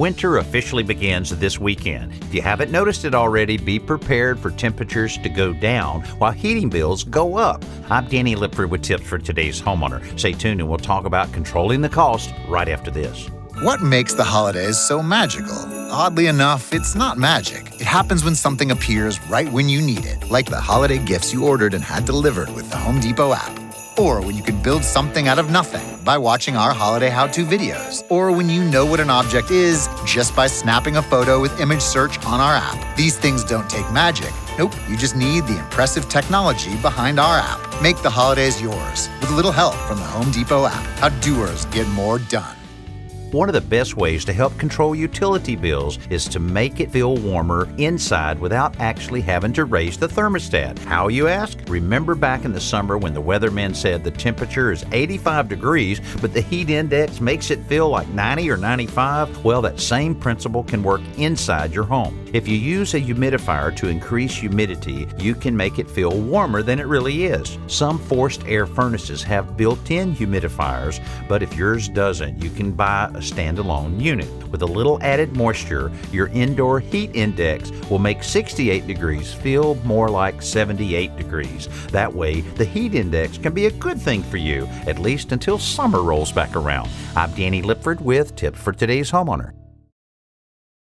Winter officially begins this weekend. If you haven't noticed it already, be prepared for temperatures to go down while heating bills go up. I'm Danny Lipford with tips for today's homeowner. Stay tuned and we'll talk about controlling the cost right after this. What makes the holidays so magical? Oddly enough, it's not magic. It happens when something appears right when you need it, like the holiday gifts you ordered and had delivered with the Home Depot app. Or when you can build something out of nothing by watching our holiday how-to videos. Or when you know what an object is just by snapping a photo with image search on our app. These things don't take magic. Nope, you just need the impressive technology behind our app. Make the holidays yours with a little help from the Home Depot app. How doers get more done. One of the best ways to help control utility bills is to make it feel warmer inside without actually having to raise the thermostat. How, you ask? Remember back in the summer when the weatherman said the temperature is 85 degrees, but the heat index makes it feel like 90 or 95? Well, that same principle can work inside your home. If you use a humidifier to increase humidity, you can make it feel warmer than it really is. Some forced air furnaces have built-in humidifiers, but if yours doesn't, you can buy a standalone unit. With a little added moisture, your indoor heat index will make 68 degrees feel more like 78 degrees. That way, the heat index can be a good thing for you, at least until summer rolls back around. I'm Danny Lipford with tips for today's homeowner.